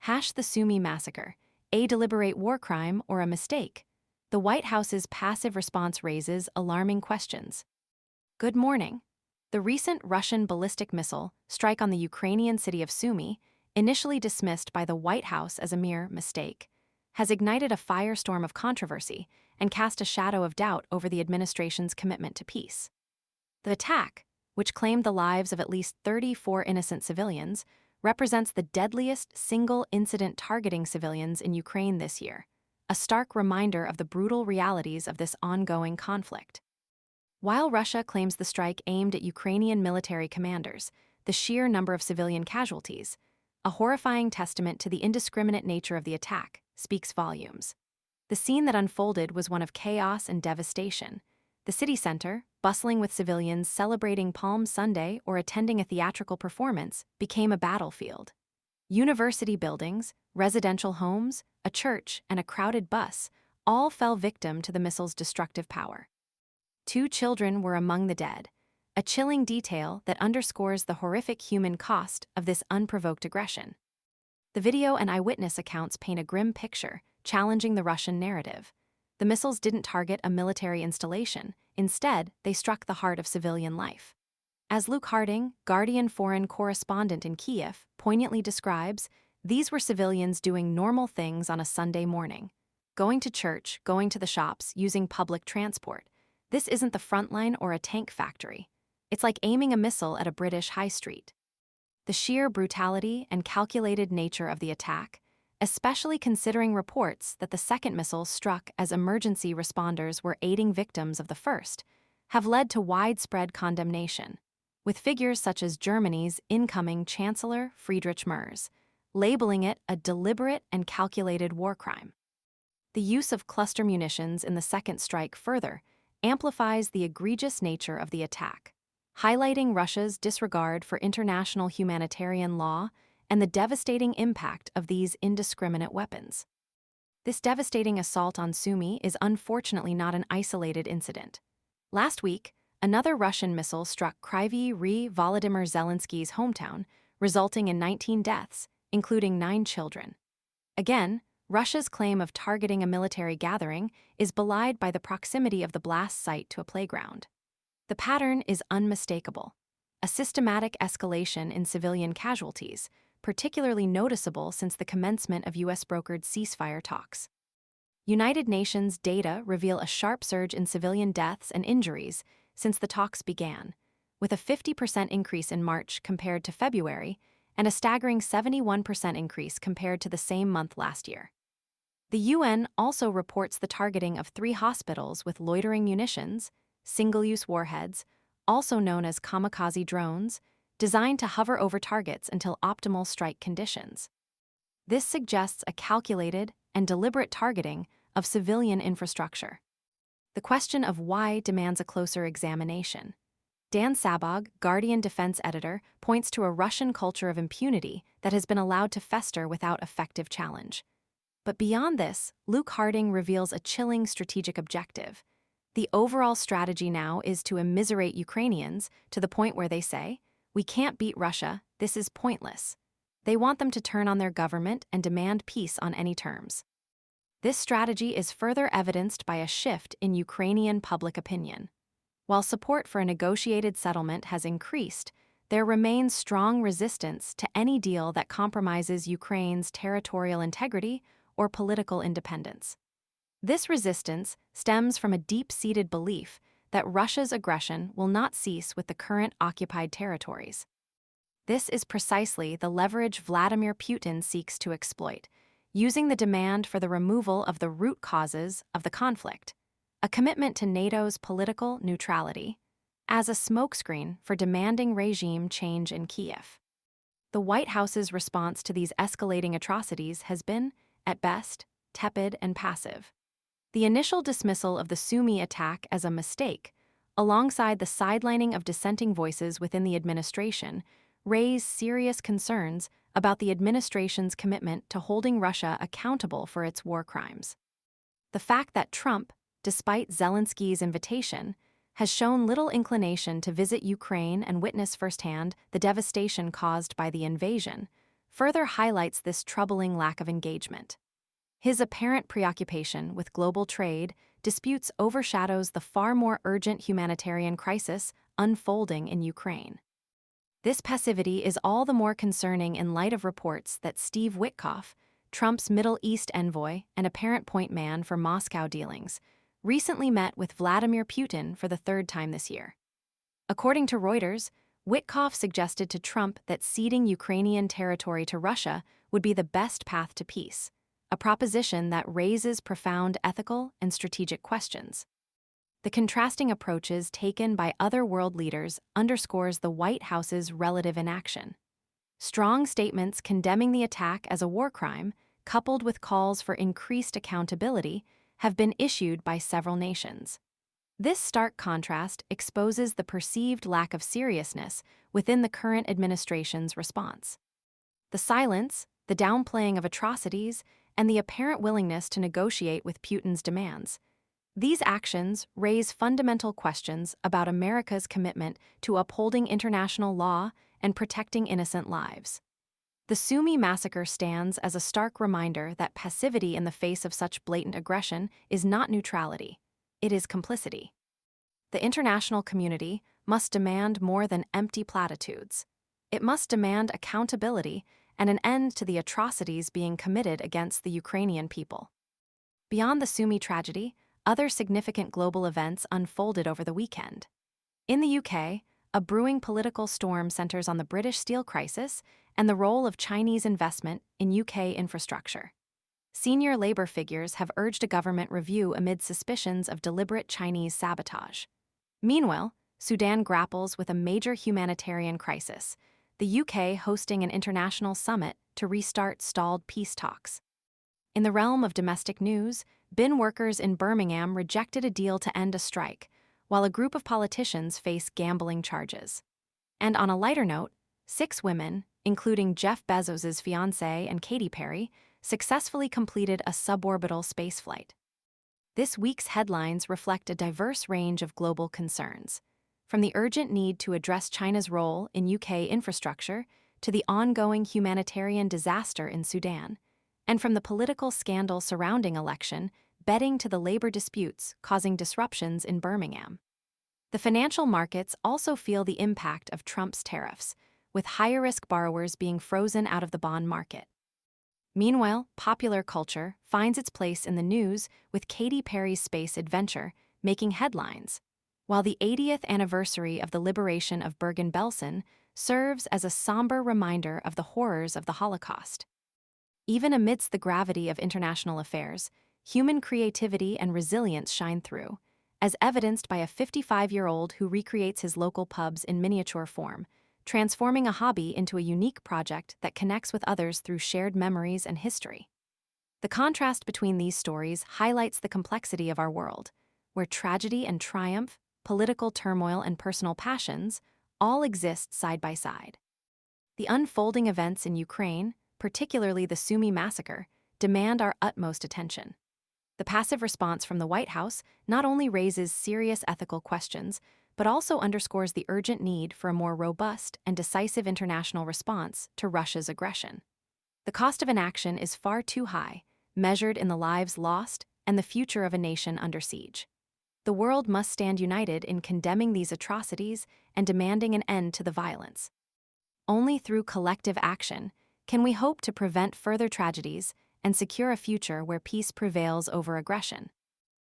The Sumy massacre, a deliberate war crime or a mistake? The White House's passive response raises alarming questions. Good morning. The recent Russian ballistic missile strike on the Ukrainian city of Sumy, initially dismissed by the White House as a mere mistake, has ignited a firestorm of controversy and cast a shadow of doubt over the administration's commitment to peace. The attack, which claimed the lives of at least 34 innocent civilians, represents the deadliest single incident targeting civilians in Ukraine this year, a stark reminder of the brutal realities of this ongoing conflict. While Russia claims the strike aimed at Ukrainian military commanders, the sheer number of civilian casualties, a horrifying testament to the indiscriminate nature of the attack, speaks volumes. The scene that unfolded was one of chaos and devastation. The city center, bustling with civilians celebrating Palm Sunday or attending a theatrical performance, became a battlefield. University buildings, residential homes, a church, and a crowded bus all fell victim to the missile's destructive power. 2 children were among the dead, a chilling detail that underscores the horrific human cost of this unprovoked aggression. The video and eyewitness accounts paint a grim picture, challenging the Russian narrative. The missiles didn't target a military installation. Instead, they struck the heart of civilian life. As Luke Harding, Guardian foreign correspondent in Kiev, poignantly describes, these were civilians doing normal things on a Sunday morning. Going to church, going to the shops, using public transport. This isn't the front line or a tank factory. It's like aiming a missile at a British high street. The sheer brutality and calculated nature of the attack, especially considering reports that the second missile struck as emergency responders were aiding victims of the first, have led to widespread condemnation, with figures such as Germany's incoming Chancellor Friedrich Merz labeling it a deliberate and calculated war crime. The use of cluster munitions in the second strike further amplifies the egregious nature of the attack, highlighting Russia's disregard for international humanitarian law and the devastating impact of these indiscriminate weapons. This devastating assault on Sumy is unfortunately not an isolated incident. Last week, another Russian missile struck Kryvyi Rih, Volodymyr Zelenskyy's hometown, resulting in 19 deaths, including 9 children. Again, Russia's claim of targeting a military gathering is belied by the proximity of the blast site to a playground. The pattern is unmistakable: a systematic escalation in civilian casualties, particularly noticeable since the commencement of U.S.-brokered ceasefire talks. United Nations data reveal a sharp surge in civilian deaths and injuries since the talks began, with a 50% increase in March compared to February and a staggering 71% increase compared to the same month last year. The UN also reports the targeting of 3 hospitals with loitering munitions, single-use warheads, also known as kamikaze drones, designed to hover over targets until optimal strike conditions. This suggests a calculated and deliberate targeting of civilian infrastructure. The question of why demands a closer examination. Dan Sabag, Guardian defense editor, points to a Russian culture of impunity that has been allowed to fester without effective challenge. But beyond this, Luke Harding reveals a chilling strategic objective. The overall strategy now is to immiserate Ukrainians to the point where they say, "We can't beat Russia, this is pointless." They want them to turn on their government and demand peace on any terms. This strategy is further evidenced by a shift in Ukrainian public opinion. While support for a negotiated settlement has increased, there remains strong resistance to any deal that compromises Ukraine's territorial integrity or political independence. This resistance stems from a deep-seated belief that Russia's aggression will not cease with the current occupied territories. This is precisely the leverage Vladimir Putin seeks to exploit, using the demand for the removal of the root causes of the conflict, a commitment to NATO's political neutrality, as a smokescreen for demanding regime change in Kiev. The White House's response to these escalating atrocities has been, at best, tepid and passive. The initial dismissal of the Sumy attack as a mistake, alongside the sidelining of dissenting voices within the administration, raised serious concerns about the administration's commitment to holding Russia accountable for its war crimes. The fact that Trump, despite Zelenskyy's invitation, has shown little inclination to visit Ukraine and witness firsthand the devastation caused by the invasion, further highlights this troubling lack of engagement. His apparent preoccupation with global trade disputes overshadows the far more urgent humanitarian crisis unfolding in Ukraine. This passivity is all the more concerning in light of reports that Steve Witkoff, Trump's Middle East envoy and apparent point man for Moscow dealings, recently met with Vladimir Putin for the third time this year. According to Reuters, Witkoff suggested to Trump that ceding Ukrainian territory to Russia would be the best path to peace, a proposition that raises profound ethical and strategic questions. The contrasting approaches taken by other world leaders underscores the White House's relative inaction. Strong statements condemning the attack as a war crime, coupled with calls for increased accountability, have been issued by several nations. This stark contrast exposes the perceived lack of seriousness within the current administration's response. The silence, the downplaying of atrocities, and the apparent willingness to negotiate with Putin's demands. These actions raise fundamental questions about America's commitment to upholding international law and protecting innocent lives. The Sumy massacre stands as a stark reminder that passivity in the face of such blatant aggression is not neutrality, it is complicity. The international community must demand more than empty platitudes. It must demand accountability and an end to the atrocities being committed against the Ukrainian people. Beyond the Sumy tragedy, other significant global events unfolded over the weekend. In the UK, a brewing political storm centers on the British steel crisis and the role of Chinese investment in UK infrastructure. Senior Labour figures have urged a government review amid suspicions of deliberate Chinese sabotage. Meanwhile, Sudan grapples with a major humanitarian crisis, the UK hosting an international summit to restart stalled peace talks. In the realm of domestic news, bin workers in Birmingham rejected a deal to end a strike, while a group of politicians face gambling charges. And on a lighter note, 6 women, including Jeff Bezos's fiancée and Katy Perry, successfully completed a suborbital spaceflight. This week's headlines reflect a diverse range of global concerns, from the urgent need to address China's role in UK infrastructure to the ongoing humanitarian disaster in Sudan, and from the political scandal surrounding election bedding to the labor disputes causing disruptions in Birmingham. The financial markets also feel the impact of Trump's tariffs, with higher-risk borrowers being frozen out of the bond market. Meanwhile, popular culture finds its place in the news with Katy Perry's space adventure making headlines, while the 80th anniversary of the liberation of Bergen-Belsen serves as a somber reminder of the horrors of the Holocaust. Even amidst the gravity of international affairs, human creativity and resilience shine through, as evidenced by a 55-year-old who recreates his local pubs in miniature form, transforming a hobby into a unique project that connects with others through shared memories and history. The contrast between these stories highlights the complexity of our world, where tragedy and triumph, political turmoil and personal passions all exist side by side. The unfolding events in Ukraine, particularly the Sumy massacre, demand our utmost attention. The passive response from the White House not only raises serious ethical questions, but also underscores the urgent need for a more robust and decisive international response to Russia's aggression. The cost of inaction is far too high, measured in the lives lost and the future of a nation under siege. The world must stand united in condemning these atrocities and demanding an end to the violence. Only through collective action can we hope to prevent further tragedies and secure a future where peace prevails over aggression.